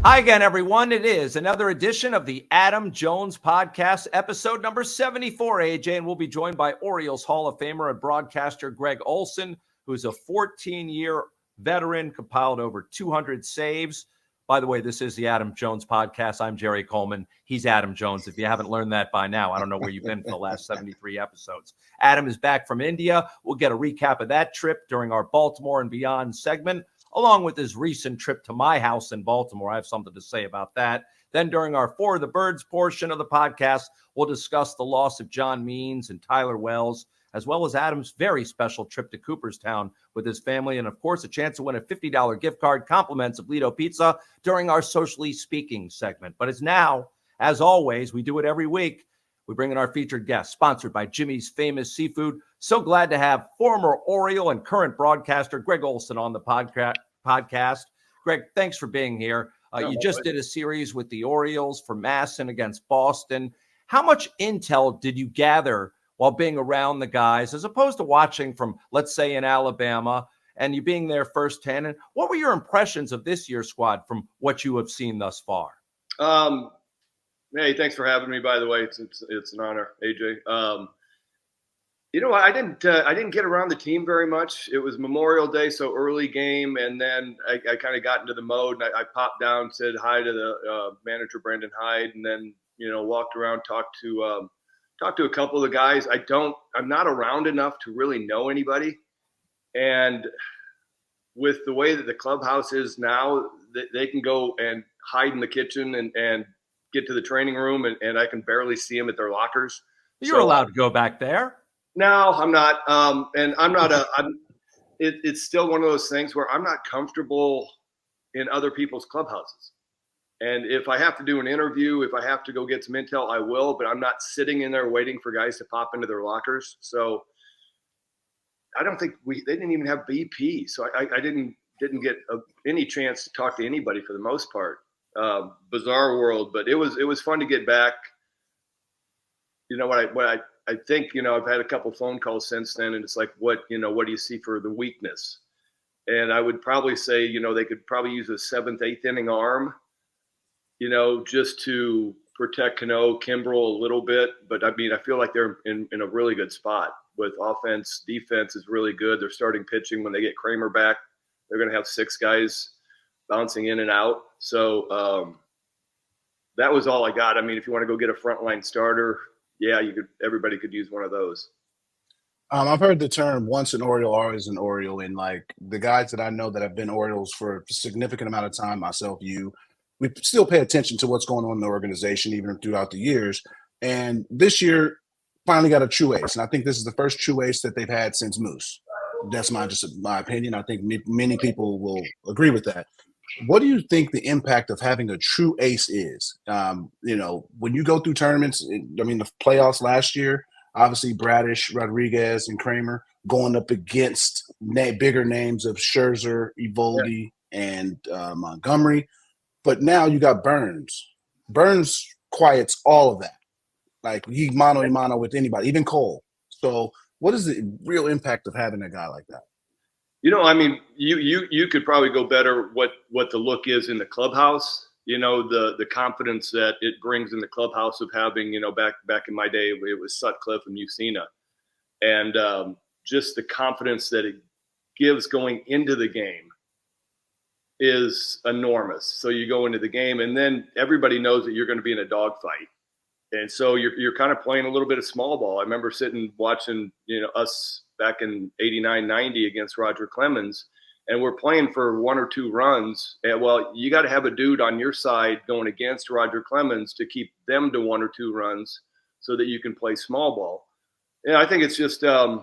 Hi again, everyone. It is another edition of the Adam Jones Podcast, episode number 74, AJ, and we'll be joined by Orioles Hall of Famer and broadcaster Gregg Olson, who's a 14-year veteran, compiled over 200 saves. By the way, this is the Adam Jones Podcast. I'm Jerry Coleman. He's Adam Jones. If you haven't learned that by now, I don't know where you've been for the last 73 episodes. Adam is back from India. We'll get a recap of that trip during our Baltimore and Beyond segment, along with his recent trip to my house in Baltimore. I have something to say about that. Then during our For the Birds portion of the podcast, we'll discuss the loss of John Means and Tyler Wells, as well as Adam's very special trip to Cooperstown with his family, and of course, a chance to win a $50 gift card, compliments of Lido Pizza, during our Socially Speaking segment. But it's now, as always, we do it every week. We bring in our featured guest, sponsored by Jimmy's Famous Seafood. So glad to have former Oriole and current broadcaster Gregg Olson on the podcast. Gregg, thanks for being here. You just did a series with the Orioles for Masson against Boston. How much intel did you gather while being around the guys, as opposed to watching from, let's say, in Alabama, and you being there firsthand? And what were your impressions of this year's squad from what you have seen thus far? Hey, thanks for having me, by the way. It's an honor, AJ. I didn't get around the team very much. It was Memorial Day, so early game, and then I kind of got into the mode, and I popped down, said hi to the manager, Brandon Hyde, and then, walked around, talked to a couple of the guys. I'm not around enough to really know anybody. And with the way that the clubhouse is now, they can go and hide in the kitchen and get to the training room, and I can barely see them at their lockers. You're allowed to go back there. No, I'm not. And I'm not it's still one of those things where I'm not comfortable in other people's clubhouses. And if I have to do an interview, if I have to go get some intel, I will, but I'm not sitting in there waiting for guys to pop into their lockers. So I don't think they didn't even have BP. So I didn't get any chance to talk to anybody for the most part. Bizarre world, but it was fun to get back. I think, I've had a couple phone calls since then, and it's like, what do you see for the weakness? And I would probably say, they could probably use a 7th, 8th inning arm, just to protect Kimbrel a little bit. But I feel like they're in a really good spot with offense. Defense is really good. They're starting pitching. When they get Kramer back, they're going to have 6 guys bouncing in and out. So that was all I got. If you want to go get a frontline starter, yeah, everybody could use one of those. I've heard the term once an Oriole, always an Oriole. And like the guys that I know that have been Orioles for a significant amount of time, myself, we still pay attention to what's going on in the organization, even throughout the years. And this year finally got a true ace. And I think this is the first true ace that they've had since Moose. That's my opinion. I think many people will agree with that. What do you think the impact of having a true ace is? When you go through tournaments, the playoffs last year, obviously Bradish, Rodriguez, and Kramer going up against bigger names of Scherzer, Eovaldi, and Montgomery. But now you got Burns. Burns quiets all of that. Like, he mano a mano with anybody, even Cole. So what is the real impact of having a guy like that? You could probably go better what the look is in the clubhouse. The confidence that it brings in the clubhouse of having, back in my day, it was Sutcliffe and Mussina. And just the confidence that it gives going into the game is enormous. So you go into the game, and then everybody knows that you're going to be in a dogfight. And so you're kind of playing a little bit of small ball. I remember sitting watching, us back in 89, 90 against Roger Clemens, and we're playing for 1 or 2 runs. And well, you got to have a dude on your side going against Roger Clemens to keep them to 1 or 2 runs so that you can play small ball. And I think it's just, I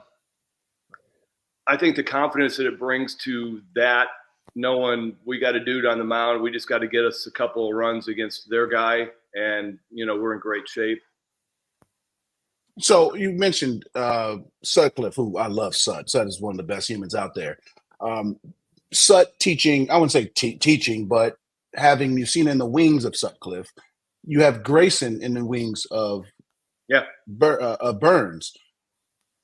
think the confidence that it brings to that, knowing we got a dude on the mound, we just got to get us a couple of runs against their guy, and, we're in great shape. So you mentioned Sutcliffe, who I love. Sut is one of the best humans out there. Sut teaching, I wouldn't say teaching, but having Mussina in the wings of Sutcliffe. You have Grayson in the wings of Burns.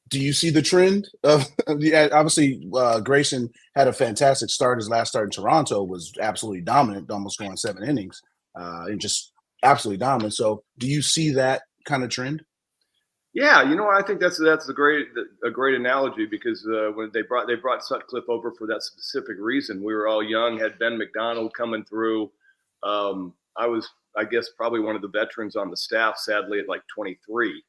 do you see the trend obviously Grayson had a fantastic start. His last start in Toronto was absolutely dominant, almost going 7 innings, and just absolutely dominant. So do you see that kind of trend? Yeah, I think that's a great analogy, because when they brought Sutcliffe over for that specific reason. We were all young, had Ben McDonald coming through. I was, I guess, probably one of the veterans on the staff, sadly, at like 23.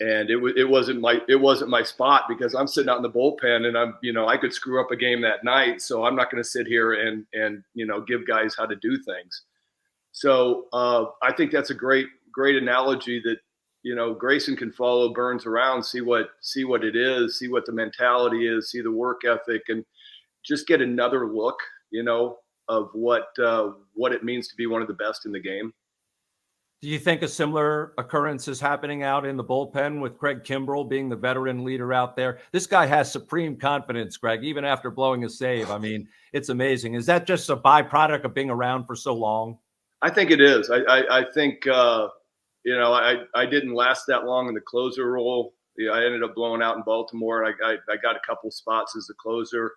And it wasn't my spot, because I'm sitting out in the bullpen, and I could screw up a game that night. So I'm not going to sit here and give guys how to do things. So I think that's a great analogy that, Grayson can follow Burns around, see what it is, see what the mentality is, see the work ethic, and just get another look, of what it means to be one of the best in the game. Do you think a similar occurrence is happening out in the bullpen with Craig Kimbrel being the veteran leader out there? This guy has supreme confidence, Greg, even after blowing a save. I mean, it's amazing. Is that just a byproduct of being around for so long? I think it is. I think, I didn't last that long in the closer role. I ended up blowing out in Baltimore. I got a couple spots as the closer,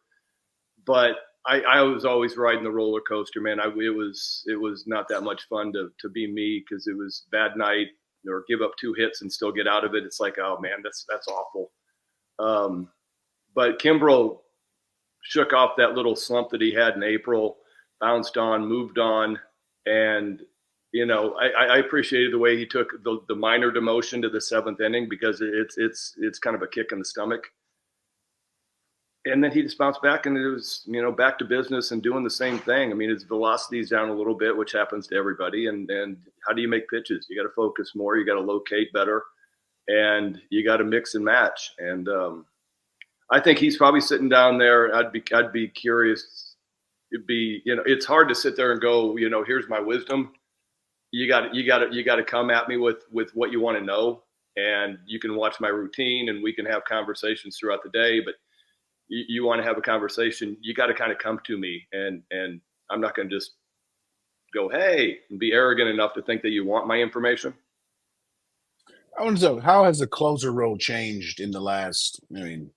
but I was always riding the roller coaster, man. It was not that much fun to be me, because it was bad night or give up 2 hits and still get out of it. It's like, oh man, that's awful. But Kimbrel shook off that little slump that he had in April, bounced on, moved on, and I appreciated the way he took the minor demotion to the 7th inning, because it's kind of a kick in the stomach. And then he just bounced back, and it was, back to business and doing the same thing. I mean, his velocity is down a little bit, which happens to everybody. And how do you make pitches? You got to focus more. You got to locate better, and you got to mix and match. And I think he's probably sitting down there. I'd be curious. It'd be, it's hard to sit there and go, here's my wisdom. You got to come at me with what you want to know, and you can watch my routine, and we can have conversations throughout the day. But you want to have a conversation, you got to kind of come to me, and I'm not going to just go, hey, and be arrogant enough to think that you want my information. I want to know, how has the closer role changed in the last, maybe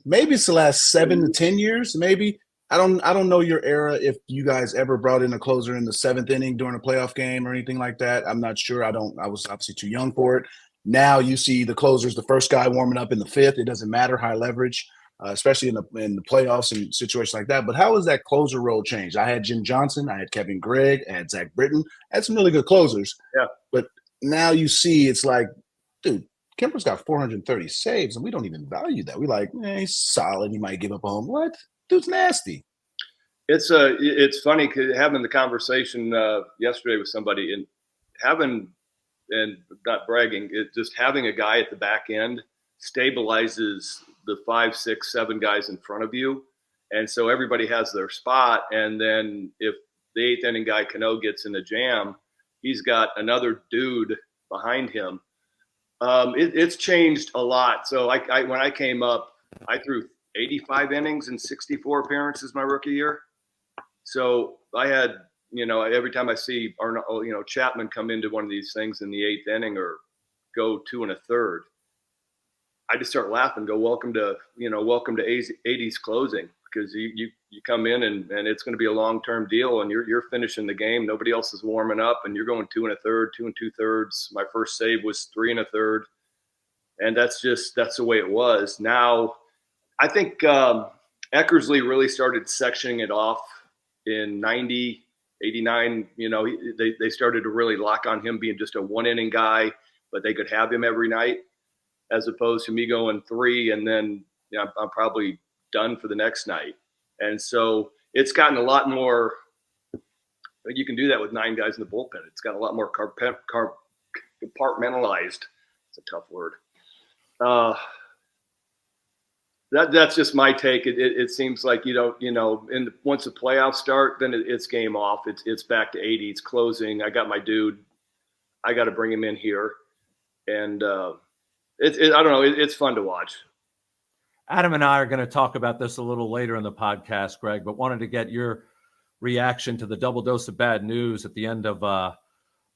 it's the last 7 to 10 years, maybe. I don't know your era, if you guys ever brought in a closer in the 7th inning during a playoff game or anything like that. I'm not sure. I was obviously too young for it. Now you see the closers, the first guy warming up in the 5th. It doesn't matter, high leverage, especially in the playoffs and situations like that. But how has that closer role changed? I had Jim Johnson, I had Kevin Gregg, I had Zach Britton. I had some really good closers. Yeah. But now you see, it's like, dude, Kemper's got 430 saves, and we don't even value that. We like, he's solid. He might give up a home. What? Dude's nasty. It's funny, having the conversation yesterday with somebody, and not bragging, just having a guy at the back end stabilizes the 5, 6, 7 guys in front of you. And so everybody has their spot. And then if the 8th inning guy, Cano, gets in a jam, he's got another dude behind him. It's changed a lot. So when I came up, I threw 85 innings and 64 appearances my rookie year. So I had, every time I see Chapman come into one of these things in the 8th inning or go 2 1/3, I just start laughing, go, welcome to 80s closing, because you come in and it's going to be a long-term deal, and you're finishing the game. Nobody else is warming up, and you're going 2 1/3, 2 2/3. My first save was 3 1/3. And that's the way it was. Now, I think Eckersley really started sectioning it off in 90, 89. They started to really lock on him being just a 1-inning guy, but they could have him every night, as opposed to me going 3 and then I'm probably done for the next night. And so it's gotten a lot more. You can do that with 9 guys in the bullpen. It's got a lot more compartmentalized. It's a tough word. That's just my take. It seems like once the playoffs start, then it's game off. It's back to 80. It's closing. I got my dude. I got to bring him in here, and I don't know. It's fun to watch. Adam and I are going to talk about this a little later in the podcast, Greg, but wanted to get your reaction to the double dose of bad news at the end of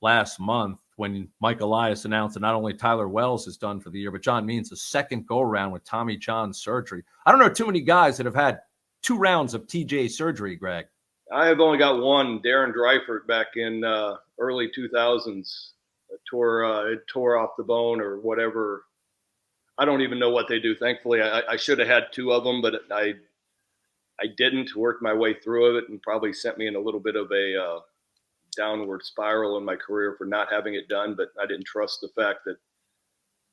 last month. when Mike Elias announced that not only Tyler Wells is done for the year, but John Means a second go-around with Tommy John surgery. I don't know too many guys that have had 2 rounds of TJ surgery, Greg. I have only got one, Darren Dreifert, back in early 2000s. It tore off the bone or whatever. I don't even know what they do. Thankfully, I should have had 2 of them, but I didn't. Work my way through it and probably sent me in a little bit of a downward spiral in my career for not having it done. But I didn't trust the fact that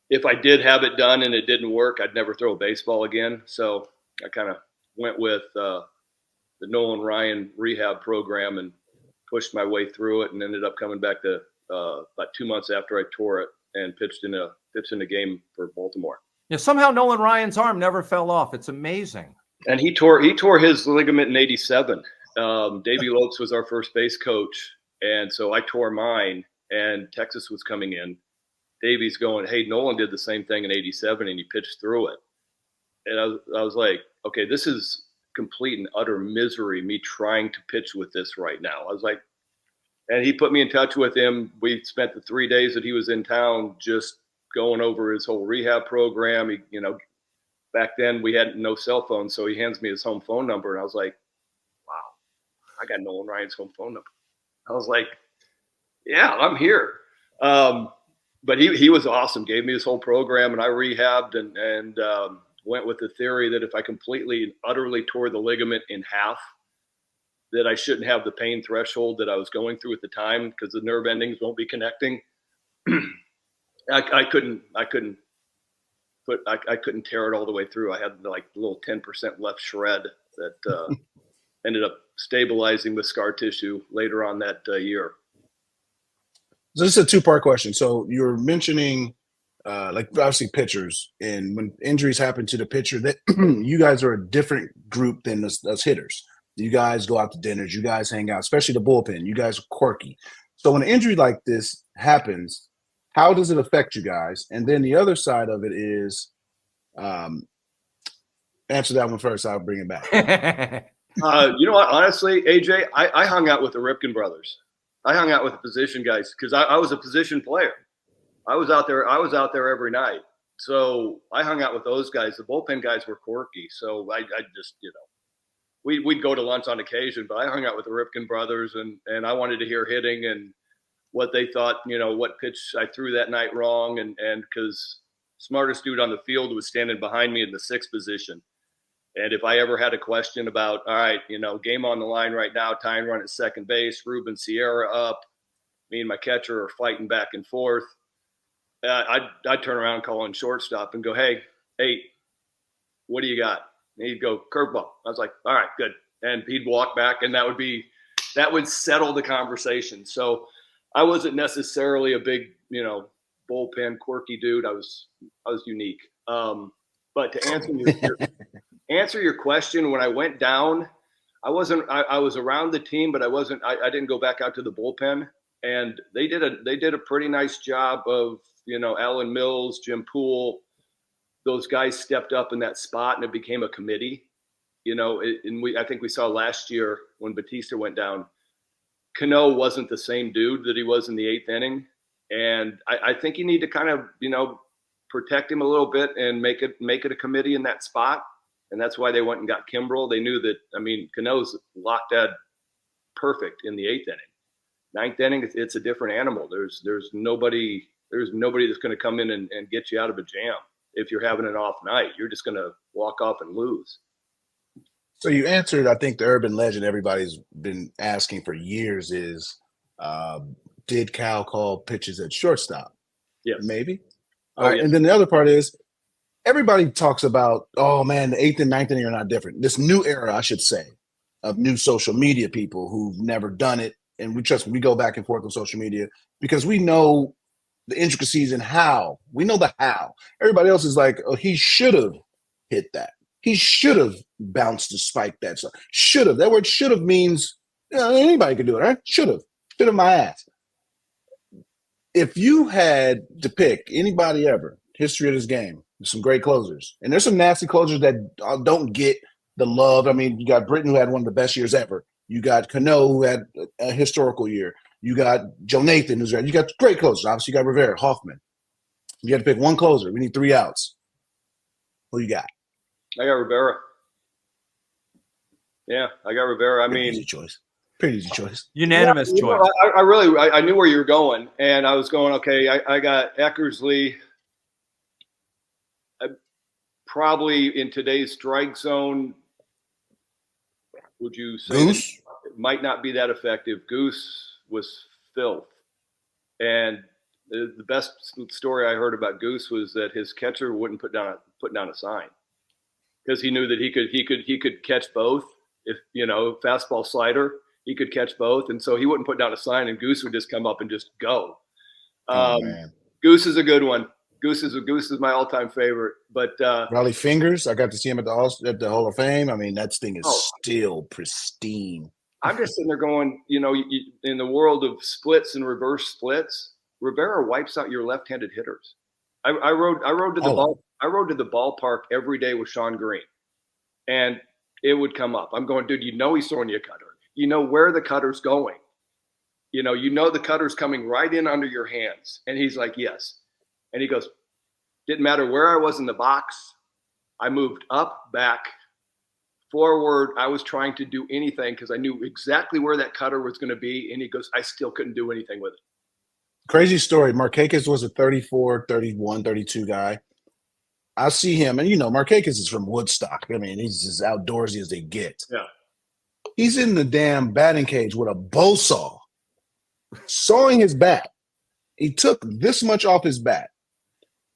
if I did have it done and it didn't work, I'd never throw a baseball again. So I kind of went with the Nolan Ryan rehab program and pushed my way through it and ended up coming back to about 2 months after I tore it and pitched in a game for Baltimore. Yeah, somehow Nolan Ryan's arm never fell off. It's amazing. And he tore his ligament in '87. Davey Lopes was our first base coach, and so I tore mine. And Texas was coming in. Davey's going, "Hey, Nolan did the same thing in '87, and he pitched through it." And I was like, "Okay, this is complete and utter misery. Me trying to pitch with this right now." I was like, and he put me in touch with him. We spent the 3 days that he was in town just going over his whole rehab program. He, back then we had no cell phone, so he hands me his home phone number, and I was like, "Wow, I got Nolan Ryan's home phone number." I was like, "Yeah, I'm here." But he was awesome. Gave me his whole program, and I rehabbed and went with the theory that if I completely and utterly tore the ligament in half, that I shouldn't have the pain threshold that I was going through at the time because the nerve endings won't be connecting. I couldn't tear it all the way through. I had like a little 10% left shred that ended up stabilizing with scar tissue later on that year. So this is a 2-part question. So you're mentioning like obviously pitchers, and when injuries happen to the pitcher, that you guys are a different group than us hitters. You guys go out to dinners, you guys hang out, especially the bullpen. You guys are quirky. So when an injury like this happens, how does it affect you guys? And then the other side of it is, answer that one first. I'll bring it back. You know what? Honestly, AJ, I hung out with the Ripken brothers. I hung out with the position guys because I was a position player. I was out there every night. So I hung out with those guys. The bullpen guys were quirky. So I just, we'd go to lunch on occasion, but I hung out with the Ripken brothers and I wanted to hear hitting and what they thought, what pitch I threw that night wrong. And because smartest dude on the field was standing behind me in the 6th position. And if I ever had a question about, all right, game on the line right now, tying run at second base, Ruben Sierra up, me and my catcher are fighting back and forth. I'd turn around calling shortstop and go, hey, what do you got? And he'd go, curveball. I was like, all right, good. And he'd walk back, and that would settle the conversation. So I wasn't necessarily a big, bullpen quirky dude. I was unique. But to answer your question, when I went down, I was around the team, but I didn't go back out to the bullpen. And they did a pretty nice job of, Alan Mills, Jim Poole, those guys stepped up in that spot and it became a committee, I think we saw last year when Batista went down, Cano wasn't the same dude that he was in the 8th inning. And I think you need to kind of, protect him a little bit and make it a committee in that spot. And that's why they went and got Kimbrel. They knew that, Cano's locked dead perfect in the 8th inning. 9th inning, it's a different animal. There's nobody that's going to come in and get you out of a jam. If you're having an off night, you're just going to walk off and lose. So you answered, I think, the urban legend everybody's been asking for years is, did Cal call pitches at shortstop? Yes. Maybe. All right. Yes. And then the other part is, everybody talks about, oh, man, the 8th and 9th inning are not different. This new era, I should say, of new social media people who've never done it. And we go back and forth on social media because we know the intricacies and how. We know the how. Everybody else is like, oh, he should have hit that. He should have bounced to spike that. So should have. That word should have means anybody could do it, right? Should have. Should have my ass. If you had to pick anybody ever, history of this game, some great closers. And there's some nasty closers that don't get the love. You got Britton, who had one of the best years ever. You got Cano, who had a historical year. You got Joe Nathan, who's right. You got great closers. Obviously, you got Rivera, Hoffman. You got to pick one closer. We need 3 outs. Who you got? I got Rivera. Yeah, I got Rivera. Pretty easy choice. Unanimous choice. I knew where you were going, and I was going, okay, I got Eckersley. Probably in today's strike zone, would you say Goose? It might not be that effective? Goose was filth. And the best story I heard about Goose was that his catcher wouldn't put down a sign because he knew that he could catch both. If fastball slider, he could catch both, and so he wouldn't put down a sign, and Goose would just come up and just go. Man. Goose is a good one. Goose is my all-time favorite. But Raleigh Fingers, I got to see him at the Hall of Fame. I mean, that thing is still pristine. I'm just sitting there going, in the world of splits and reverse splits, Rivera wipes out your left-handed hitters. I rode to the ballpark every day with Sean Green, and it would come up. I'm going, dude, he's throwing you a cutter. You know where the cutter's going. You know the cutter's coming right in under your hands. And he's like, yes. And he goes, didn't matter where I was in the box. I moved up, back, forward. I was trying to do anything because I knew exactly where that cutter was going to be. And he goes, I still couldn't do anything with it. Crazy story. Markakis was a 34, 31, 32 guy. I see him, and Markakis is from Woodstock. I mean, he's as outdoorsy as they get. Yeah. He's in the damn batting cage with a bow saw, sawing his bat. He took this much off his bat,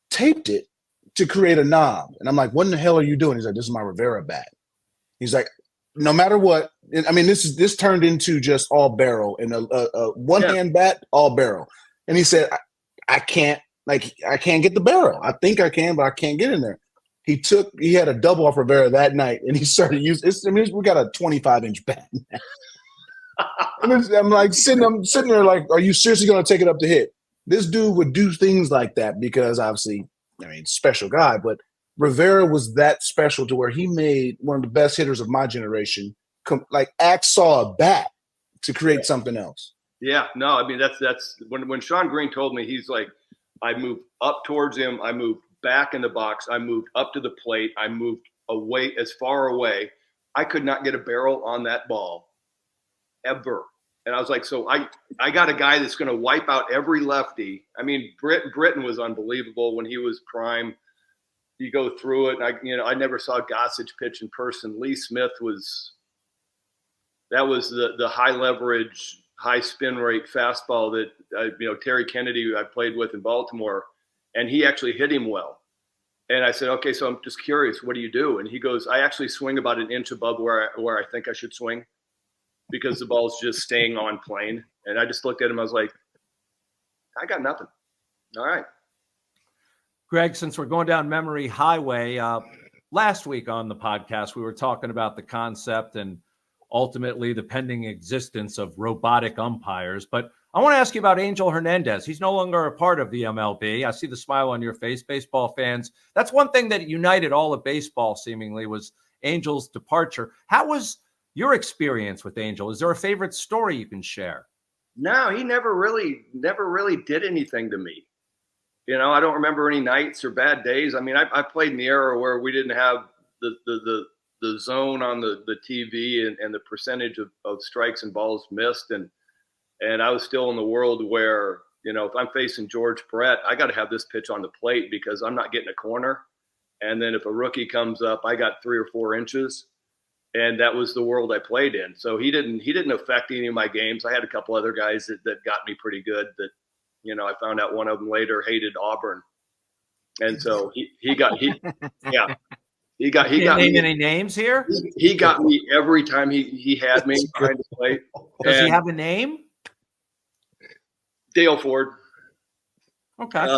taped it to create a knob. And I'm like, what in the hell are you doing? He's like, this is my Rivera bat. He's like, no matter what. I mean, this turned into just all barrel and a one-hand bat, all barrel. And he said, I can't get the barrel. I think I can, but I can't get in there. He had a double off Rivera that night, and he started using it. We got a 25-inch bat. And I'm like I'm sitting there like, are you seriously going to take it up to hit? This dude would do things like that because obviously, special guy, but Rivera was that special to where he made one of the best hitters of my generation, saw a bat to create something else. Yeah, no, I mean, that's when Sean Green told me, he's like, I moved up towards him. I moved back in the box. I moved up to the plate. I moved away, as far away. I could not get a barrel on that ball ever. And I was like, so I got a guy that's going to wipe out every lefty. I mean, Britton was unbelievable when he was prime. You go through it. I never saw Gossage pitch in person. Lee Smith was the high leverage, high spin rate fastball that Terry Kennedy I played with in Baltimore, and he actually hit him well. And I said, okay, so I'm just curious, what do you do? And he goes, I actually swing about an inch above where I think I should swing because the ball's just staying on plane. And I just looked at him. I was like, I got nothing. All right. Greg, since we're going down memory highway, last week on the podcast, we were talking about the concept and ultimately the pending existence of robotic umpires. But I want to ask you about Ángel Hernández. He's no longer a part of the MLB. I see the smile on your face, baseball fans. That's one thing that united all of baseball seemingly was Angel's departure. How was your experience with Ángel? Is there a favorite story you can share? No, he never really did anything to me. I don't remember any nights or bad days. I mean, I played in the era where we didn't have the zone on the TV and the percentage of strikes and balls missed. And I was still in the world where, if I'm facing George Brett, I got to have this pitch on the plate because I'm not getting a corner. And then if a rookie comes up, I got 3 or 4 inches. And that was the world I played in. So he didn't affect any of my games. I had a couple other guys that got me pretty good that, I found out one of them later hated Auburn. And so he got me. Name any names here? He got me every time he had me behind the plate. Does he have a name? Dale Ford. Okay.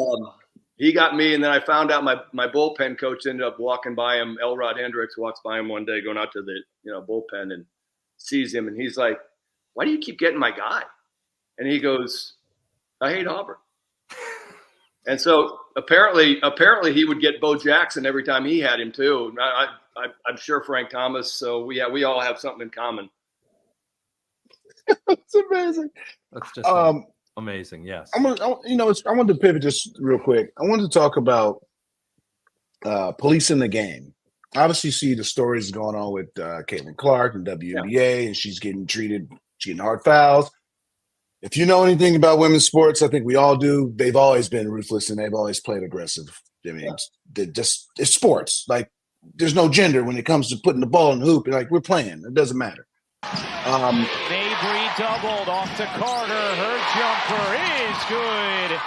He got me, and then I found out my bullpen coach ended up walking by him. Elrod Hendricks walks by him one day going out to the bullpen and sees him, and he's like, "Why do you keep getting my guy?" And he goes, "I hate Auburn." And so apparently he would get Bo Jackson every time he had him too. I'm sure Frank Thomas. So we all have something in common. It's amazing. That's just amazing. Yes. I wanted to pivot just real quick. I wanted to talk about policing the game. Obviously, you see the stories going on with Caitlin Clark and WNBA, and she's getting hard fouls. If you know anything about women's sports, I think we all do. They've always been ruthless and they've always played aggressive. I mean, it's sports. Like, there's no gender when it comes to putting the ball in the hoop. Like, we're playing. It doesn't matter. Mabry doubled off to Carter. Her jumper is good.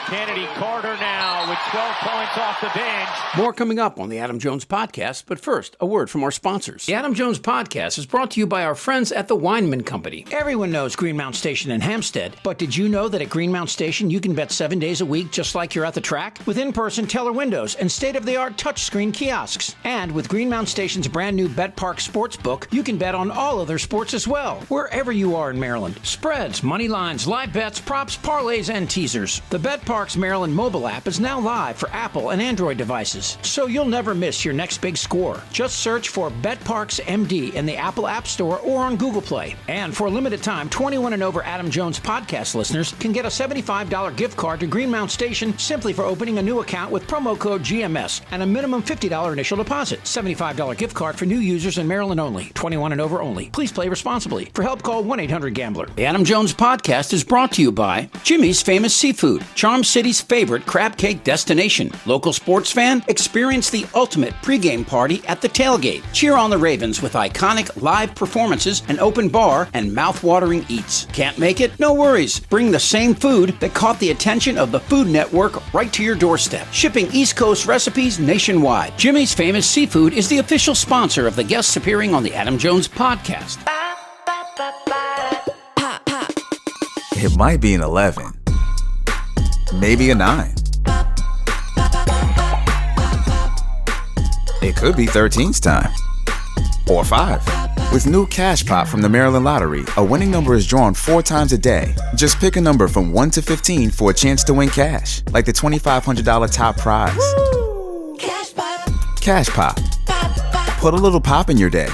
Kennedy Carter now with 12 points off the bench. More coming up on the Adam Jones Podcast, but first, a word from our sponsors. The Adam Jones Podcast is brought to you by our friends at the Weinman Company. Everyone knows Greenmount Station in Hampstead, but did you know that at Greenmount Station you can bet 7 days a week just like you're at the track? With in-person teller windows and state-of-the-art touchscreen kiosks. And with Greenmount Station's brand new Bet Park Sportsbook, you can bet on all other sports as well, wherever you are in Maryland. Spreads, money lines, live bets, props, parlays, and teasers. The Bet Parks Maryland mobile app is now live for Apple and Android devices, so you'll never miss your next big score. Just search for Bet Parks MD in the Apple App Store or on Google Play. And for a limited time, 21 and over Adam Jones podcast listeners can get a $75 gift card to Greenmount Station simply for opening a new account with promo code GMS and a minimum $50 initial deposit. $75 gift card for new users in Maryland only. 21 and over only. Please play responsibly. For help, call 1-800-GAMBLER. The Adam Jones Podcast is brought to you by Jimmy's Famous Seafood, Charm City's favorite crab cake destination. Local sports fan? Experience the ultimate pregame party at the tailgate. Cheer on the Ravens with iconic live performances, an open bar, and mouth-watering eats. Can't make it? No worries. Bring the same food that caught the attention of the Food Network right to your doorstep. Shipping East Coast recipes nationwide. Jimmy's Famous Seafood is the official sponsor of the guests appearing on the Adam Jones Podcast. It might be an 11. Maybe a 9. It could be 13's time. Or 5. With new Cash Pop from the Maryland Lottery, a winning number is drawn 4 times a day. Just pick a number from 1 to 15 for a chance to win cash, like the $2,500 top prize. Woo! Cash Pop. Cash Pop. Put a little pop in your day.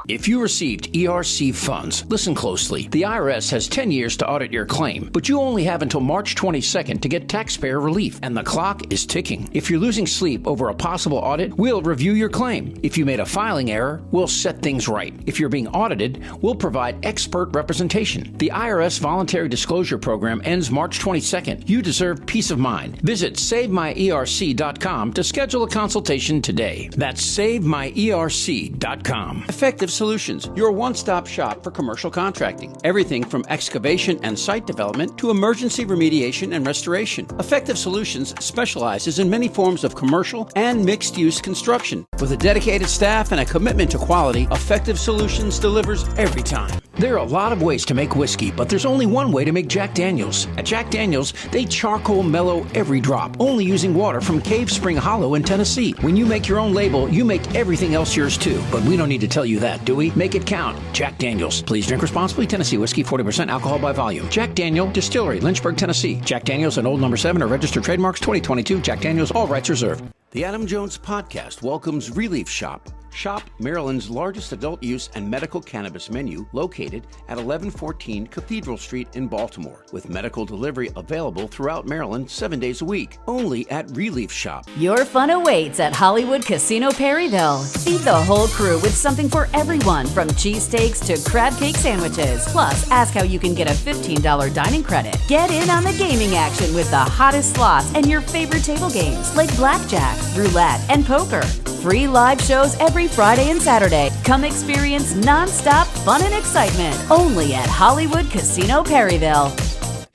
If you received ERC funds, listen closely. The IRS has 10 years to audit your claim, but you only have until March 22nd to get taxpayer relief, and the clock is ticking. If you're losing sleep over a possible audit, we'll review your claim. If you made a filing error, we'll set things right. If you're being audited, we'll provide expert representation. The IRS Voluntary Disclosure Program ends March 22nd. You deserve peace of mind. Visit SaveMyERC.com to schedule a consultation today. That's SaveMyERC.com. Effective Solutions, your one-stop shop for commercial contracting. Everything from excavation and site development to emergency remediation and restoration. Effective Solutions specializes in many forms of commercial and mixed-use construction. With a dedicated staff and a commitment to quality, Effective Solutions delivers every time. There are a lot of ways to make whiskey, but there's only one way to make Jack Daniels. At Jack Daniels, they charcoal mellow every drop, only using water from Cave Spring Hollow in Tennessee. When you make your own label, you make everything else yours too. But we don't need to tell you that, do we? Make it count. Jack Daniels. Please drink responsibly. Tennessee whiskey, 40% alcohol by volume. Jack Daniel Distillery, Lynchburg, Tennessee. Jack Daniels and Old No. 7 are registered trademarks. 2022. Jack Daniels. All rights reserved. The Adam Jones Podcast welcomes Relief Shop. Shop Maryland's largest adult use and medical cannabis menu, located at 1114 Cathedral Street in Baltimore, with medical delivery available throughout Maryland 7 days a week, only at Relief Shop. Your fun awaits at Hollywood Casino Perryville. Feed the whole crew with something for everyone, from cheesesteaks to crab cake sandwiches. Plus, ask how you can get a $15 dining credit. Get in on the gaming action with the hottest slots and your favorite table games like blackjack, roulette, and poker. Free live shows every Friday and Saturday. Come experience non-stop fun and excitement only at Hollywood Casino Perryville.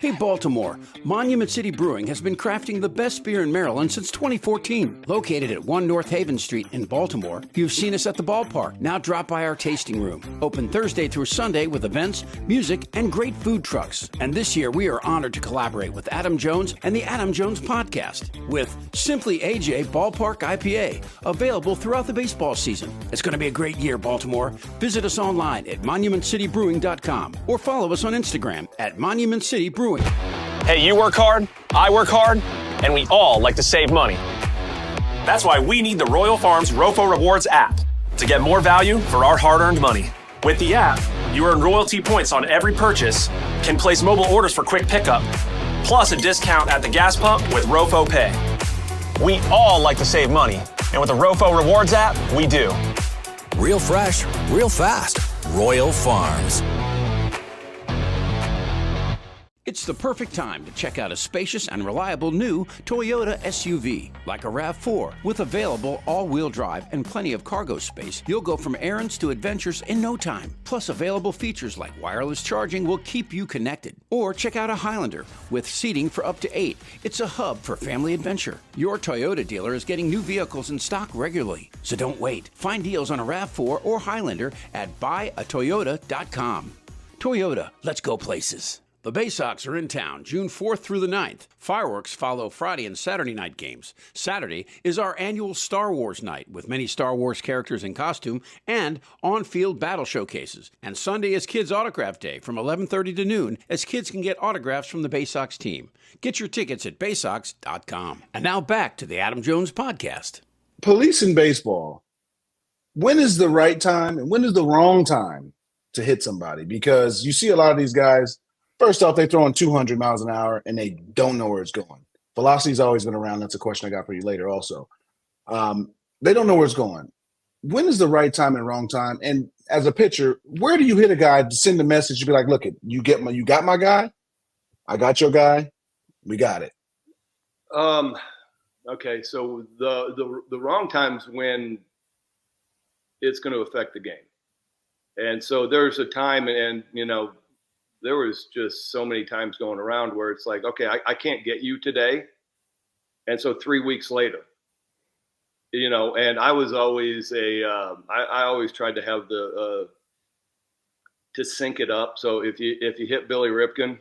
Hey Baltimore, Monument City Brewing has been crafting the best beer in Maryland since 2014. Located at 1 North Haven Street in Baltimore, you've seen us at the ballpark. Now drop by our tasting room. Open Thursday through Sunday with events, music, and great food trucks. And this year we are honored to collaborate with Adam Jones and the Adam Jones Podcast with Simply AJ Ballpark IPA, available throughout the baseball season. It's going to be a great year, Baltimore. Visit us online at monumentcitybrewing.com or follow us on Instagram at Monument City Brewing. Hey, you work hard, I work hard, and we all like to save money. That's why we need the Royal Farms ROFO Rewards app to get more value for our hard-earned money. With the app, You earn royalty points on every purchase, can place mobile orders for quick pickup, plus a discount at the gas pump with Rofo Pay. We all like to save money, and with the Rofo Rewards app, we do. Real fresh, real fast. Royal Farms. It's the perfect time to check out a spacious and reliable new Toyota SUV. Like a RAV4 with available all-wheel drive and plenty of cargo space, you'll go from errands to adventures in no time. Plus, available features like wireless charging will keep you connected. Or check out a Highlander with seating for up to 8. It's a hub for family adventure. Your Toyota dealer is getting new vehicles in stock regularly, so don't wait. Find deals on a RAV4 or Highlander at buyatoyota.com. Toyota, let's go places. The Bay Sox are in town June 4th through the 9th. Fireworks follow Friday and Saturday night games. Saturday is our annual Star Wars night with many Star Wars characters in costume and on-field battle showcases. And Sunday is Kids Autograph Day from 11:30 to noon as kids can get autographs from the Bay Sox team. Get your tickets at baysox.com. And now back to the Adam Jones Podcast. Police in baseball. When is the right time and when is the wrong time to hit somebody? Because you see a lot of these guys. First off, they're throwing 200 miles an hour, and they don't know where it's going. Velocity's always been around. That's a question I got for you later also. They don't know where it's going. When is the right time and wrong time? And as a pitcher, where do you hit a guy to send a message to be like, look, you got my guy? I got your guy? We got it. Okay, so the wrong time's when it's going to affect the game. And so there's a time, and there was just so many times going around where it's like, okay, I can't get you today. And so 3 weeks later, and I was always I always tried to have to sync it up. So if you hit Billy Ripken,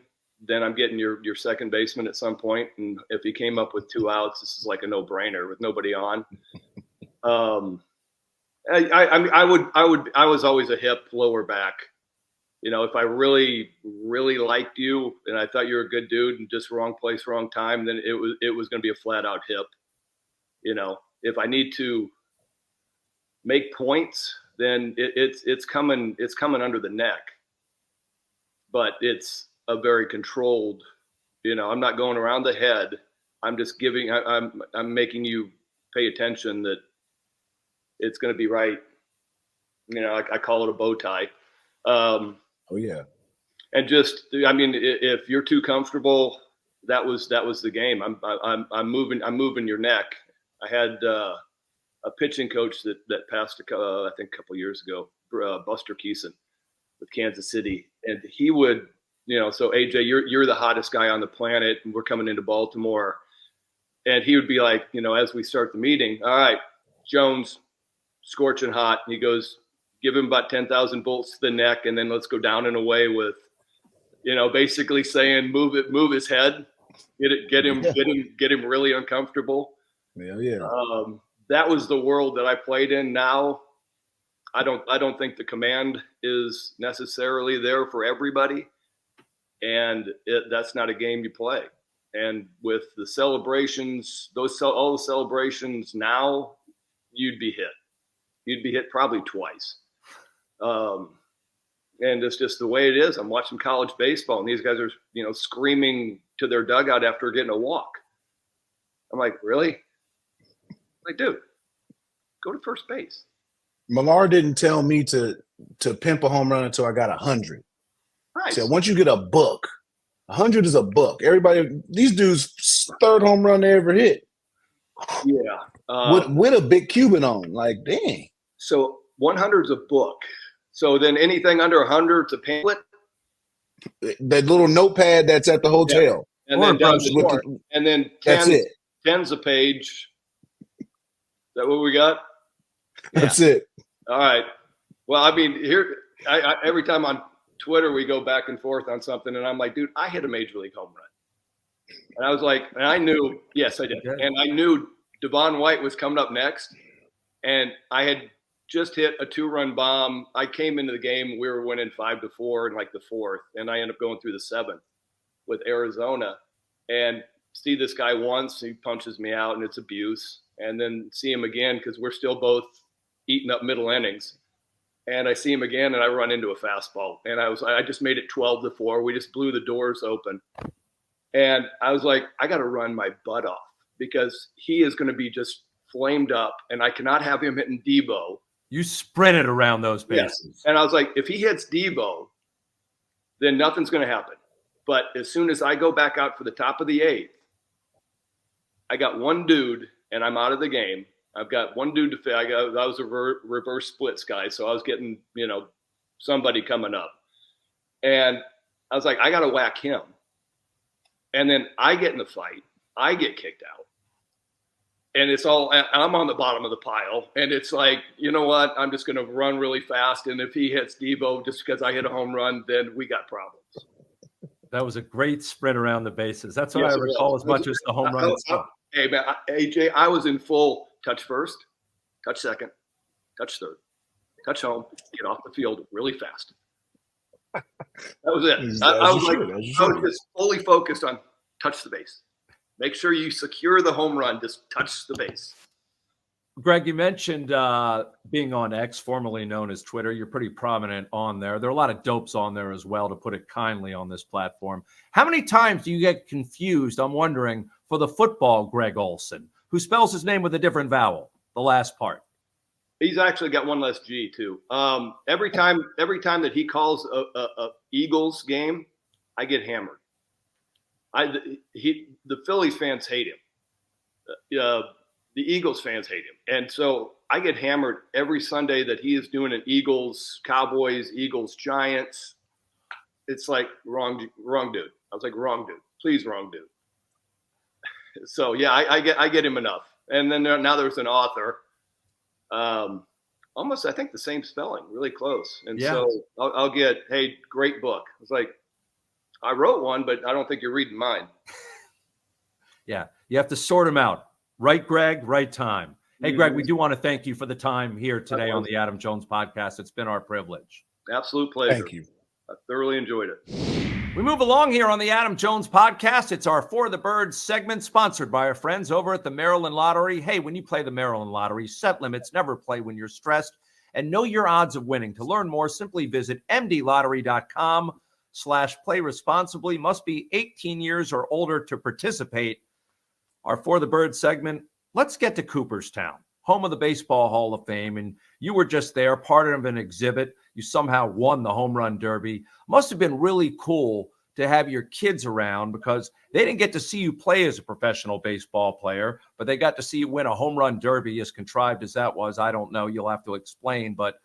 then I'm getting your second baseman at some point. And if he came up with 2 outs, this is like a no-brainer with nobody on. I was always a hip lower back. If I really, really liked you and I thought you were a good dude and just wrong place, wrong time, then it was going to be a flat out hip. If I need to make points, then it's coming under the neck, but it's a very controlled, I'm not going around the head. I'm just I'm making you pay attention that it's going to be right. I call it a bow tie. Oh yeah. And if you're too comfortable, that was the game. I'm moving your neck. I had a pitching coach that passed I think a couple of years ago, Buster Keeson with Kansas City, and he would, so AJ, you're the hottest guy on the planet, and we're coming into Baltimore, and he would be like, as we start the meeting, all right, Jones, scorching hot, and he goes, give him about 10,000 bolts to the neck, and then let's go down and away with, basically saying move his head, get him really uncomfortable. Yeah. That was the world that I played in. Now, I don't think the command is necessarily there for everybody, and that's not a game you play. And with the celebrations, all the celebrations now, you'd be hit. You'd be hit probably twice. And it's just the way it is. I'm watching college baseball, and these guys are, screaming to their dugout after getting a walk. I'm like, really? Like, dude, go to first base. Millar didn't tell me to pimp a home run until I got 100. Right. So once you get a book, 100 is a book. Everybody, these dudes, third home run they ever hit. Yeah. With a big Cuban on, like, dang. So 100 is a book. So then anything under 100 is a pamphlet. That little notepad that's at the hotel. Yeah. And then down the and then 10's a page. Is that what we got? That's it. All right. Well, I mean, I every time on Twitter we go back and forth on something, and I'm like, dude, I hit a major league home run. And I was like, and I knew, yes, I did. Okay. And I knew Devon White was coming up next, and I had just hit a 2-run bomb. I came into the game, we were winning 5-4 in like the 4th, and I ended up going through the 7th with Arizona. And see this guy once, he punches me out, and it's abuse. And then see him again because we're still both eating up middle innings. and I see him again, and I run into a fastball, and I just made it 12-4. We just blew the doors open, and I was like, I got to run my butt off because he is going to be just flamed up, and I cannot have him hitting Debo. You sprinted around those bases. Yes. And I was like, if he hits Debo, then nothing's going to happen. But as soon as I go back out for the top of the 8th, I got one dude, and I'm out of the game. I've got one dude to fit. I was a reverse splits guy, so I was getting, somebody coming up. And I was like, I got to whack him. And then I get in the fight. I get kicked out. And I'm on the bottom of the pile. And it's like, you know what? I'm just going to run really fast. And if he hits Debo just because I hit a home run, then we got problems. That was a great sprint around the bases. That's what I recall as much as the home run itself. Hey, man, AJ, I was in full touch first, touch second, touch third, touch home, get off the field really fast. That was it. I was just fully focused on touch the base. Make sure you secure the home run. Just touch the base. Greg, you mentioned being on X, formerly known as Twitter. You're pretty prominent on there. There are a lot of dopes on there as well, to put it kindly, on this platform. How many times do you get confused, I'm wondering, for the football Gregg Olson, who spells his name with a different vowel, the last part? He's actually got one less G, too. Every time that he calls a Eagles game, I get hammered. The Phillies fans hate him. The Eagles fans hate him. And so I get hammered every Sunday that he is doing an Eagles, Cowboys, Eagles, Giants. It's like, wrong dude. I was like, wrong dude. Please, wrong dude. So, yeah, I get him enough. And then now there's an author. Almost, I think, the same spelling, really close. And so I'll get, hey, great book. It's like, I wrote one, but I don't think you're reading mine. Yeah, you have to sort them out. Right, Greg, right time. Hey, Greg, we do want to thank you for the time here today on the Adam Jones podcast. It's been our privilege. Absolute pleasure. Thank you. I thoroughly enjoyed it. We move along here on the Adam Jones podcast. It's our For the Birds segment, sponsored by our friends over at the Maryland Lottery. Hey, when you play the Maryland Lottery, set limits, never play when you're stressed, and know your odds of winning. To learn more, simply visit mdlottery.com/play responsibly. Must be 18 years or older to participate. Our For the Birds segment, let's get to Cooperstown, home of the Baseball Hall of Fame. And you were just there, part of an exhibit. You somehow won the home run derby. Must have been really cool to have your kids around, because they didn't get to see you play as a professional baseball player, but they got to see you win a home run derby. As contrived as that was, I don't know. You'll have to explain. But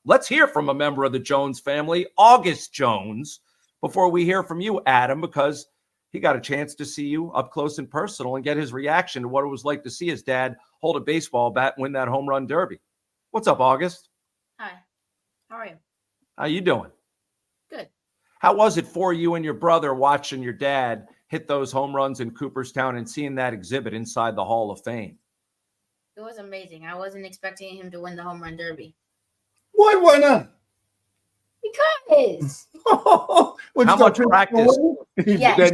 let's hear from a member of the Jones family, August Jones, before we hear from you, Adam, because he got a chance to see you up close and personal and get his reaction to what it was like to see his dad hold a baseball bat and win that home run derby. What's up, August? Hi. How are you? How you doing? Good. How was it for you and your brother watching your dad hit those home runs in Cooperstown and seeing that exhibit inside the Hall of Fame? It was amazing. I wasn't expecting him to win the home run derby. Why not? Because. How much practice? Yes.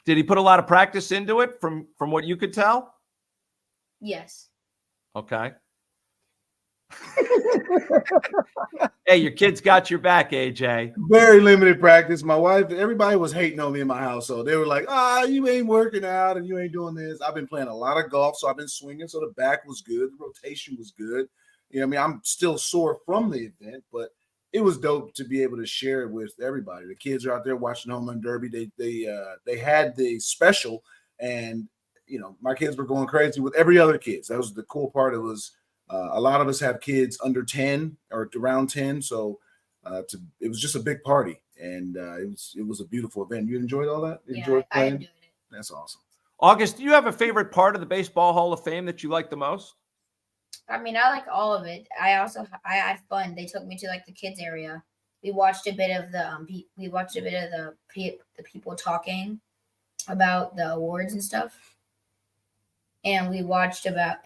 Did he put a lot of practice into it from what you could tell? Yes. Okay. Hey, your kids got your back, AJ. Very limited practice. My wife, everybody was hating on me in my household. They were like, you ain't working out and you ain't doing this. I've been playing a lot of golf, so I've been swinging, so the back was good. The rotation was good. You know what I mean? I'm still sore from the event, but it was dope to be able to share it with everybody. The kids are out there watching home run derby. They had the special, and my kids were going crazy with every other kids. That was the cool part. It was a lot of us have kids under 10 or around 10, so it was just a big party, and it was a beautiful event. You enjoyed all that? Yeah, I enjoyed it. That's awesome. August, do you have a favorite part of the Baseball Hall of Fame that you like the most? I mean, I like all of it. I had fun. They took me to the kids area. We watched a bit of the people talking about the awards and stuff, and we watched the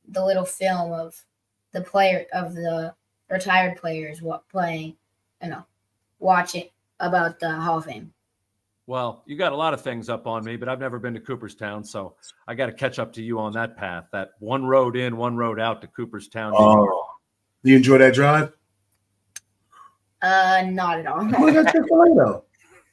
little film of the retired players watching about the Hall of Fame. Well, you got a lot of things up on me, but I've never been to Cooperstown, so I got to catch up to you on that path. That one road in, one road out to Cooperstown. Oh, do you enjoy that drive? Not at all. We got Chick-fil-A though.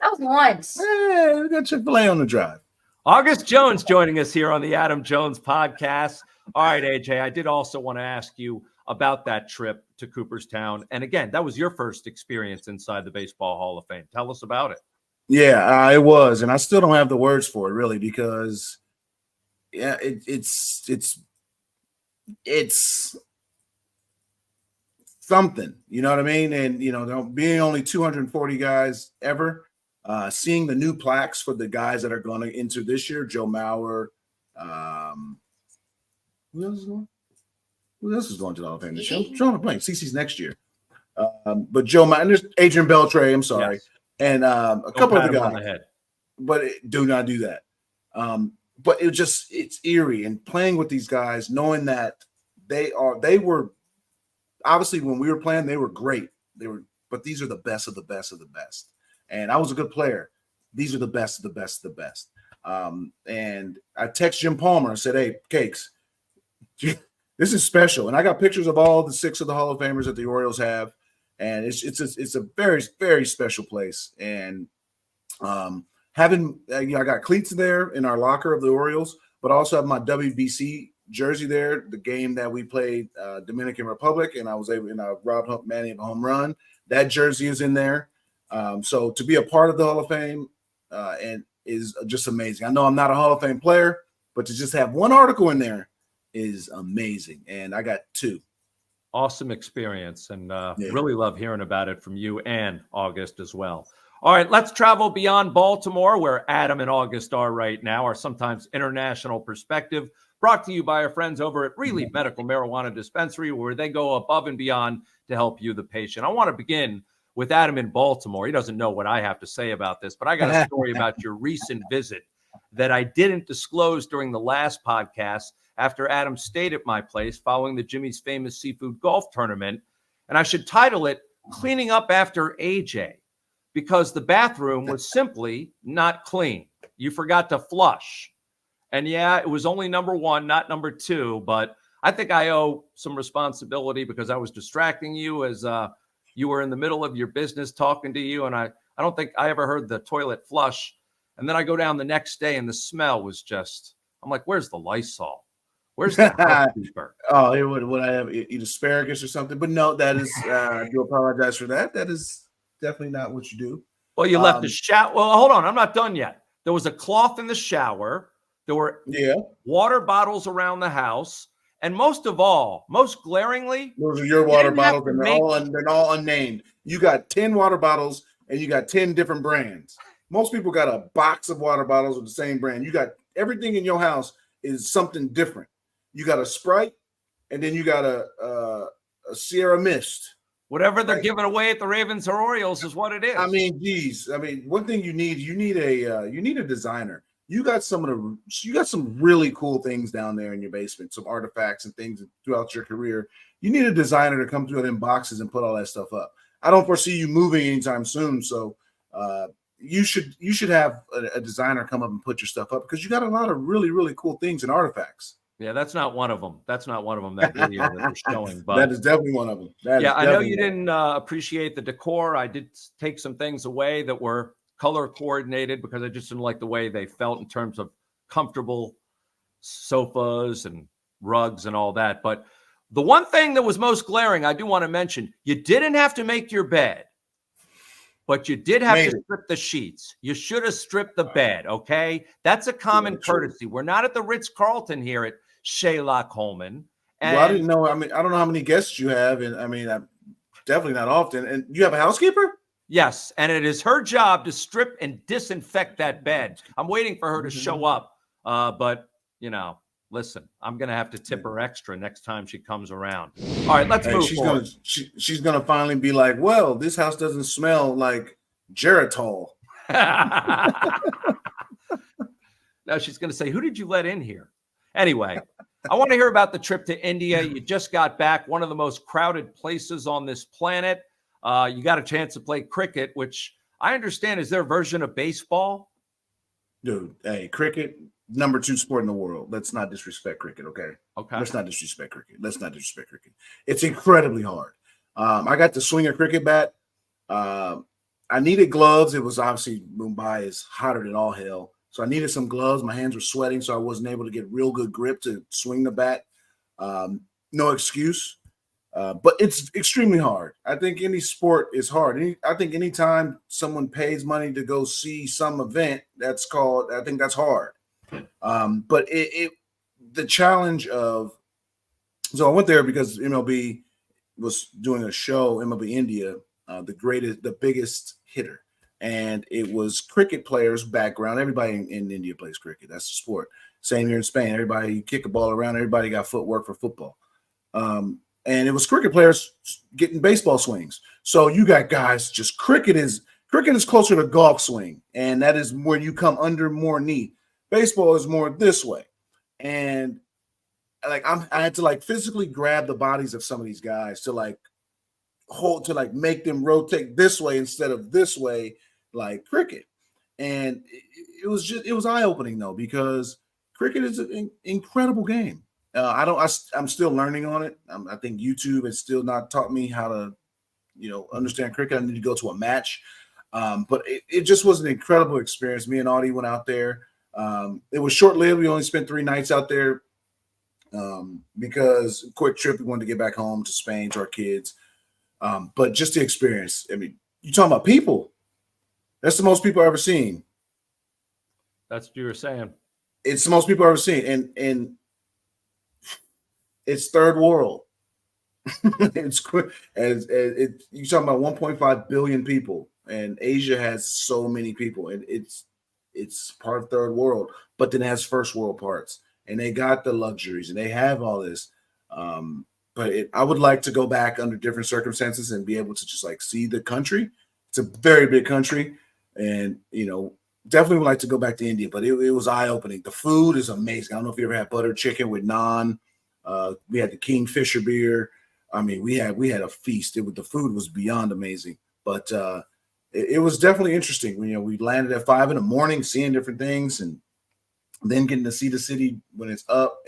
That was once. Yeah, we got Chick-fil-A on the drive. August Jones joining us here on the Adam Jones podcast. All right, AJ, I did also want to ask you about that trip to Cooperstown. And again, that was your first experience inside the Baseball Hall of Fame. Tell us about it. Yeah, it was, and I still don't have the words for it really because, yeah, it's something, you know what I mean? And there being only 240 guys ever, seeing the new plaques for the guys that are going to enter this year, Joe Mauer, who else is going? Who else is going to the Hall of Fame this year? I'm trying to blank. CC's next year, but Joe Mauer and there's Adrian Beltre. I'm sorry. Yes. And a couple of the guys, head. but do not do that. But it's eerie and playing with these guys, knowing that they were obviously when we were playing, they were great. But these are the best of the best of the best. And I was a good player. These are the best of the best of the best. And I text Jim Palmer and said, "Hey, Cakes, this is special." And I got pictures of all the 6 of the Hall of Famers that the Orioles have. And it's a very, very special place. And having I got cleats there in our locker of the Orioles, but I also have my WBC jersey there. The game that we played Dominican Republic, and I robbed Manny of a home run. That jersey is in there. So to be a part of the Hall of Fame and is just amazing. I know I'm not a Hall of Fame player, but to just have one article in there is amazing. And I got 2. Awesome experience, and really love hearing about it from you and August as well. All right, let's travel beyond Baltimore, where Adam and August are right now, our sometimes international perspective, brought to you by our friends over at Relief Medical Marijuana Dispensary, where they go above and beyond to help you, the patient. I want to begin with Adam in Baltimore. He doesn't know what I have to say about this, but I got a story about your recent visit that I didn't disclose during the last podcast after Adam stayed at my place following the Jimmy's Famous Seafood Golf Tournament. And I should title it Cleaning Up After AJ, because the bathroom was simply not clean. You forgot to flush. And yeah, it was only number 1, not number 2, but I think I owe some responsibility because I was distracting you as you were in the middle of your business talking to you. And I don't think I ever heard the toilet flush. And then I go down the next day and the smell was just, I'm like, where's the Lysol? Where's the housekeeper? Oh, would I have eat asparagus or something? But no, that is, I do apologize for that. That is definitely not what you do. Well, you left the shower. Well, hold on. I'm not done yet. There was a cloth in the shower. There were water bottles around the house. And most of all, most glaringly, those are your water bottles, and they're all unnamed. You got 10 water bottles and you got 10 different brands. Most people got a box of water bottles with the same brand. You got everything in your house is something different. You got a Sprite, and then you got a Sierra Mist. Whatever they're giving away at the Ravens or Orioles is what it is. I mean, geez. I mean, one thing you need a designer. You got some really cool things down there in your basement, some artifacts and things throughout your career. You need a designer to come through them boxes and put all that stuff up. I don't foresee you moving anytime soon, so you should have a designer come up and put your stuff up because you got a lot of really, really cool things and artifacts. Yeah, that's not one of them. That's not one of them, that video that they're showing. But that is definitely one of them. I know you didn't appreciate the decor. I did take some things away that were color coordinated because I just didn't like the way they felt in terms of comfortable sofas and rugs and all that. But the one thing that was most glaring, I do want to mention, you didn't have to make your bed, but you did have to strip the sheets. You should have stripped the bed, okay? That's a common courtesy. We're not at the Ritz-Carlton here at Sherlock Holman. Well, I didn't know. I mean, I don't know how many guests you have, and I mean, I'm definitely not often. And you have a housekeeper? Yes, and it is her job to strip and disinfect that bed. I'm waiting for her to show up, but listen, I'm gonna have to tip her extra next time she comes around. All right, let's move forward. She's gonna finally be like, well, this house doesn't smell like Geritol. Now she's gonna say, who did you let in here? Anyway, I want to hear about the trip to India. You just got back, one of the most crowded places on this planet. You got a chance to play cricket, which I understand. Is there a version of baseball? Dude, hey, cricket, number 2 sport in the world. Let's not disrespect cricket, okay? Okay. Let's not disrespect cricket. It's incredibly hard. I got to swing a cricket bat. I needed gloves. It was obviously Mumbai is hotter than all hell. So I needed some gloves. My hands were sweating, so I wasn't able to get real good grip to swing the bat. No excuse. But it's extremely hard. I think any sport is hard. I think anytime someone pays money to go see some event, I think that's hard. But the challenge of, so I went there because MLB was doing a show, MLB India, the biggest hitter. And it was cricket players background. Everybody in India plays cricket. That's the sport. Same here in Spain. Everybody kick a ball around. Everybody got footwork for football. And it was cricket players getting baseball swings. So you got guys just cricket is closer to golf swing. And that is where you come under more knee. Baseball is more this way. And I had to physically grab the bodies of some of these guys to make them rotate this way instead of this way, like cricket. And it was eye-opening though, because cricket is an incredible game. I'm still learning on it. I think YouTube has still not taught me how to, understand cricket. I need to go to a match. But it just was an incredible experience. Me and Audie went out there. It was short-lived. We only spent 3 nights out there because quick trip. We wanted to get back home to Spain to our kids. But just the experience. I mean, you're talking about people. That's the most people I've ever seen. That's what you were saying. It's the most people I've ever seen. And it's third world. It's quick. You're talking about 1.5 billion people, and Asia has so many people, and it's part of third world, but then it has first world parts, and they got the luxuries, and they have all this. But I would like to go back under different circumstances and be able to just see the country. It's a very big country, and definitely would like to go back to India. But it was eye opening. The food is amazing. I don't know if you ever had butter chicken with naan. We had the Kingfisher beer. I mean, we had a feast. The food was beyond amazing. But it was definitely interesting. We landed at 5 a.m, seeing different things, and then getting to see the city when it's up.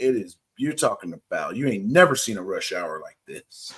You're talking about, you ain't never seen a rush hour like this.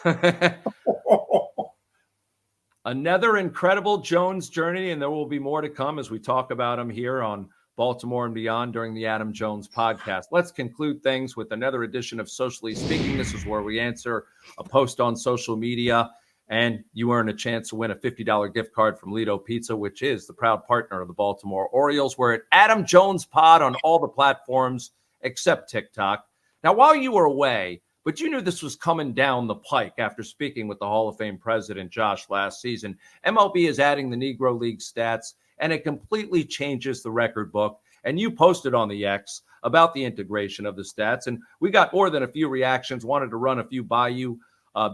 Another incredible Jones journey, and there will be more to come as we talk about him here on Baltimore and Beyond during the Adam Jones podcast. Let's conclude things with another edition of Socially Speaking. This is where we answer a post on social media, and you earn a chance to win a $50 gift card from Lido Pizza, which is the proud partner of the Baltimore Orioles. We're at Adam Jones Pod on all the platforms except TikTok. Now, while you were away, but you knew this was coming down the pike after speaking with the Hall of Fame president, Josh, last season, MLB is adding the Negro League stats, and it completely changes the record book. And you posted on the X about the integration of the stats, and we got more than a few reactions. Wanted to run a few by you.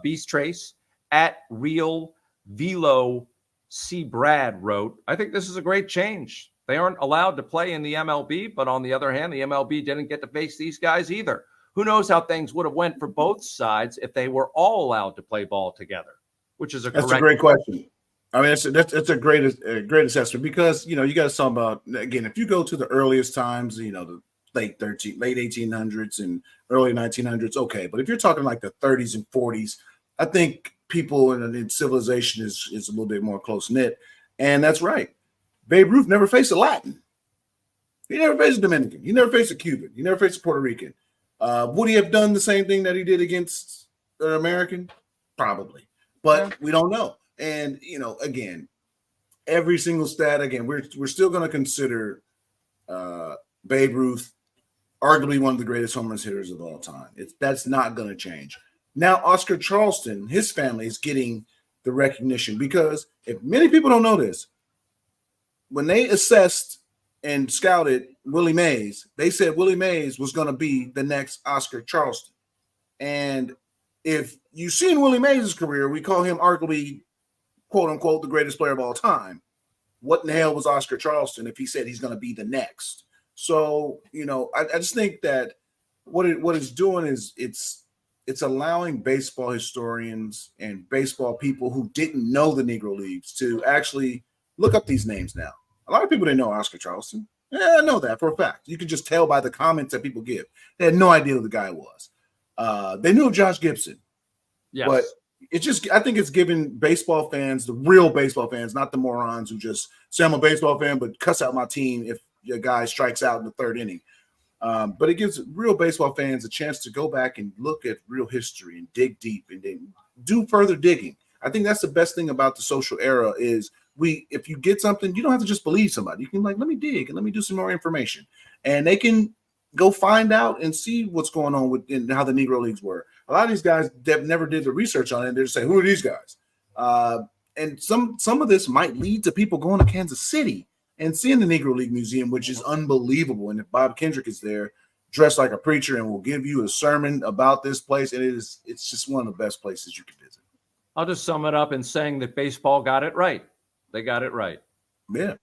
Beast Trace at Real Velo C. Brad wrote, I think this is a great change. They aren't allowed to play in the MLB, but on the other hand, the MLB didn't get to face these guys either. Who knows how things would have went for both sides if they were all allowed to play ball together, which is that's a great question. I mean, that's a great assessment, because, you got to talk about, again, if you go to the earliest times, the late 1800s and early 1900s, okay. But if you're talking like the 30s and 40s, I think people in civilization is a little bit more close-knit. And that's right. Babe Ruth never faced a Latin. He never faced a Dominican. He never faced a Cuban. He never faced a Puerto Rican. Would he have done the same thing that he did against an American? Probably. But we don't know. And, again, every single stat, again, we're still going to consider Babe Ruth arguably one of the greatest home run hitters of all time. That's not going to change. Now, Oscar Charleston, his family is getting the recognition, because if many people don't know this, when they assessed and scouted Willie Mays, they said Willie Mays was going to be the next Oscar Charleston. And if you've seen Willie Mays' career, we call him arguably, quote unquote, the greatest player of all time. What in the hell was Oscar Charleston if he said he's going to be the next? So, I just think that what it's doing is it's allowing baseball historians and baseball people who didn't know the Negro Leagues to actually Look up these names now. A lot of people didn't know Oscar Charleston. Yeah, I know that for a fact. You can just tell by the comments that people give. They had no idea who the guy was. They knew Josh Gibson. Yes. But I think it's giving baseball fans, the real baseball fans, not the morons who just say I'm a baseball fan but cuss out my team if your guy strikes out in the third inning. But it gives real baseball fans a chance to go back and look at real history and dig deep and then do further digging. I think that's the best thing about the social era is if you get something, you don't have to just believe somebody. You can let me dig and let me do some more information. And they can go find out and see what's going on and how the Negro Leagues were. A lot of these guys that never did the research on it, they just say, who are these guys? And some of this might lead to people going to Kansas City and seeing the Negro League Museum, which is unbelievable. And if Bob Kendrick is there, dressed like a preacher, and will give you a sermon about this place, and it's just one of the best places you can visit. I'll just sum it up in saying that baseball got it right. They got it right. Yeah.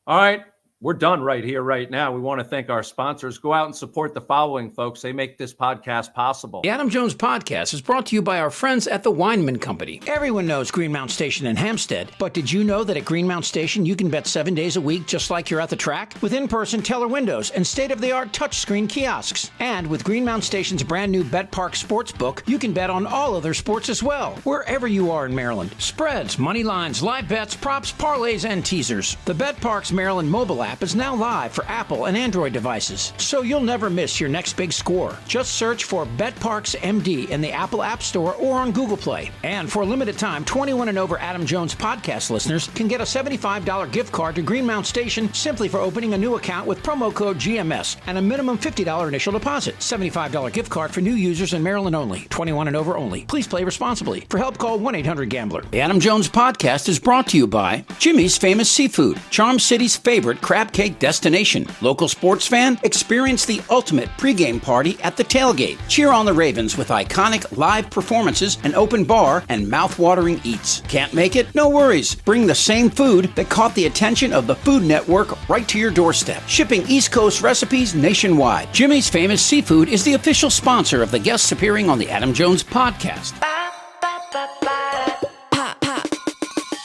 All right. We're done right here, right now. We want to thank our sponsors. Go out and support the following, folks. They make this podcast possible. The Adam Jones Podcast is brought to you by our friends at the Weinman Company. Everyone knows Greenmount Station in Hampstead, but did you know that at Greenmount Station you can bet 7 days a week just like you're at the track? With in-person teller windows and state-of-the-art touchscreen kiosks. And with Greenmount Station's brand new Bet Park Sportsbook, you can bet on all other sports as well, wherever you are in Maryland. Spreads, money lines, live bets, props, parlays, and teasers. The Bet Parks Maryland mobile app is now live for Apple and Android devices, so you'll never miss your next big score. Just search for BetParks MD in the Apple App Store or on Google Play. And for a limited time, 21 and over Adam Jones podcast listeners can get a $75 gift card to Greenmount Station simply for opening a new account with promo code GMS and a minimum $50 initial deposit. $75 gift card for new users in Maryland only. 21 and over only. Please play responsibly. For help, call 1-800-GAMBLER. The Adam Jones Podcast is brought to you by Jimmy's Famous Seafood, Charm City's favorite crab cake destination. Local sports fan? Experience the ultimate pregame party at the tailgate. Cheer on the Ravens with iconic live performances, an open bar, and mouth-watering eats. Can't make it? No worries. Bring the same food that caught the attention of the Food Network right to your doorstep. Shipping East Coast recipes nationwide. Jimmy's Famous Seafood is the official sponsor of the guests appearing on the Adam Jones Podcast.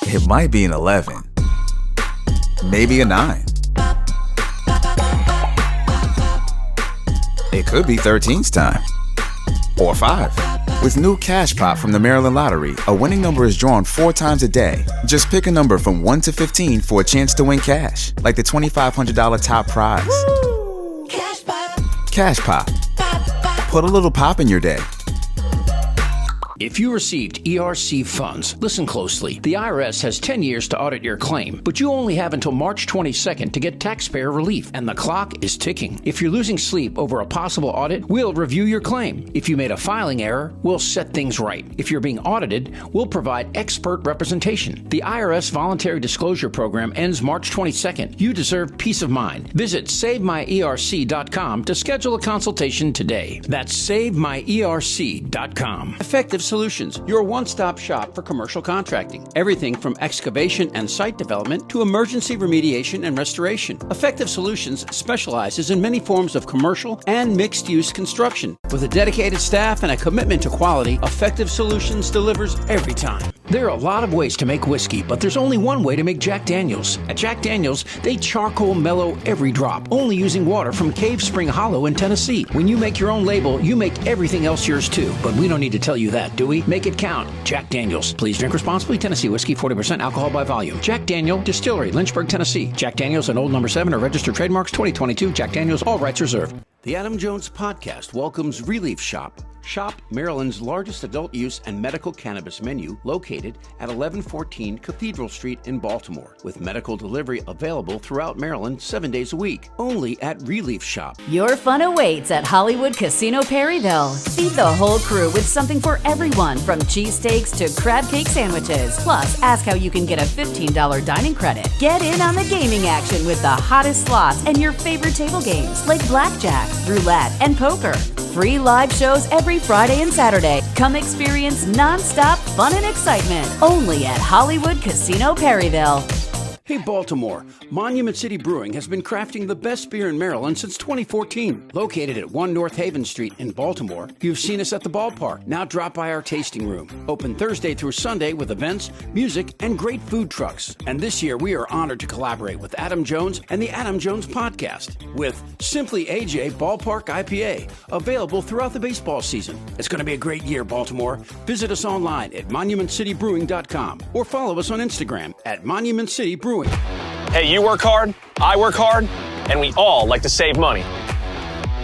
It might be an 11, maybe a 9. It could be 13's time. Or 5. With new Cash Pop from the Maryland Lottery, a winning number is drawn 4 times a day. Just pick a number from 1 to 15 for a chance to win cash, like the $2,500 top prize. Woo! Cash Pop. Cash Pop. Put a little pop in your day. If you received ERC funds, listen closely. The IRS has 10 years to audit your claim, but you only have until March 22nd to get taxpayer relief, and the clock is ticking. If you're losing sleep over a possible audit, we'll review your claim. If you made a filing error, we'll set things right. If you're being audited, we'll provide expert representation. The IRS Voluntary Disclosure Program ends March 22nd. You deserve peace of mind. Visit SaveMyERC.com to schedule a consultation today. That's SaveMyERC.com. Effective Solutions, your one-stop shop for commercial contracting. Everything from excavation and site development to emergency remediation and restoration. Effective Solutions specializes in many forms of commercial and mixed-use construction. With a dedicated staff and a commitment to quality, Effective Solutions delivers every time. There are a lot of ways to make whiskey, but there's only one way to make Jack Daniels. At Jack Daniels, they charcoal mellow every drop, only using water from Cave Spring Hollow in Tennessee. When you make your own label, you make everything else yours too. But we don't need to tell you that, do we? Make it count. Jack Daniels. Please drink responsibly. Tennessee whiskey, 40% alcohol by volume. Jack Daniel Distillery, Lynchburg, Tennessee. Jack Daniels and Old No. 7 are registered trademarks. 2022. Jack Daniels. All rights reserved. The Adam Jones Podcast welcomes Relief Shop. Shop Maryland's largest adult use and medical cannabis menu, located at 1114 Cathedral Street in Baltimore, with medical delivery available throughout Maryland 7 days a week, only at Relief Shop. Your fun awaits at Hollywood Casino Perryville. Feed the whole crew with something for everyone, from cheesesteaks to crab cake sandwiches. Plus, ask how you can get a $15 dining credit. Get in on the gaming action with the hottest slots and your favorite table games like blackjack, roulette, and poker. Free live shows every Friday and Saturday. Come experience non-stop fun and excitement only at Hollywood Casino Perryville. Hey, Baltimore, Monument City Brewing has been crafting the best beer in Maryland since 2014. Located at 1 North Haven Street in Baltimore, you've seen us at the ballpark. Now drop by our tasting room. Open Thursday through Sunday with events, music, and great food trucks. And this year, we are honored to collaborate with Adam Jones and the Adam Jones Podcast with Simply AJ Ballpark IPA, available throughout the baseball season. It's going to be a great year, Baltimore. Visit us online at monumentcitybrewing.com or follow us on Instagram at Monument City Brewing. Hey, you work hard, I work hard, and we all like to save money.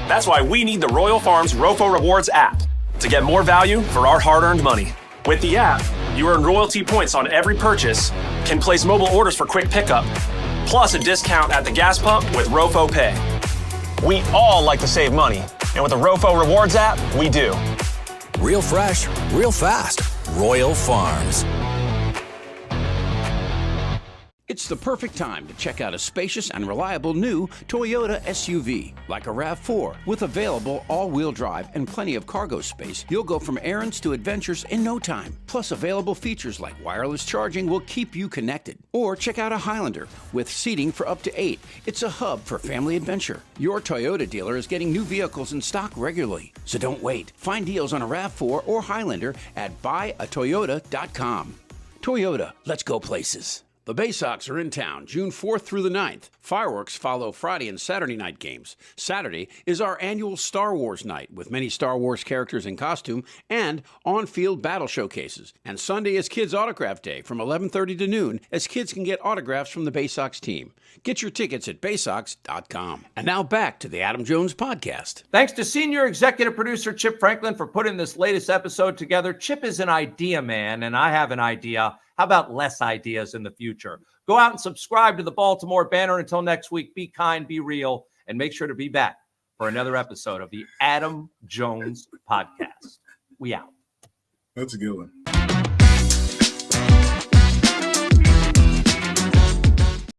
That's why we need the Royal Farms ROFO Rewards app to get more value for our hard-earned money. With the app, you earn royalty points on every purchase, can place mobile orders for quick pickup, plus a discount at the gas pump with ROFO Pay. We all like to save money, and with the ROFO Rewards app, we do. Real fresh, real fast. Royal Farms. It's the perfect time to check out a spacious and reliable new Toyota SUV. Like a RAV4, with available all-wheel drive and plenty of cargo space, you'll go from errands to adventures in no time. Plus, available features like wireless charging will keep you connected. Or check out a Highlander with seating for up to 8. It's a hub for family adventure. Your Toyota dealer is getting new vehicles in stock regularly, so don't wait. Find deals on a RAV4 or Highlander at buyatoyota.com. Toyota, let's go places. The Bay Sox are in town June 4th through the 9th. Fireworks follow Friday and Saturday night games. Saturday is our annual Star Wars night with many Star Wars characters in costume and on-field battle showcases. And Sunday is Kids Autograph Day from 11:30 to noon as kids can get autographs from the Bay Sox team. Get your tickets at baysox.com. And now back to the Adam Jones Podcast. Thanks to senior executive producer Chip Franklin for putting this latest episode together. Chip is an idea man, and I have an idea. How about less ideas in the future? Go out and subscribe to the Baltimore Banner. Until next week, be kind, be real, and make sure to be back for another episode of the Adam Jones Podcast. We out. That's a good one.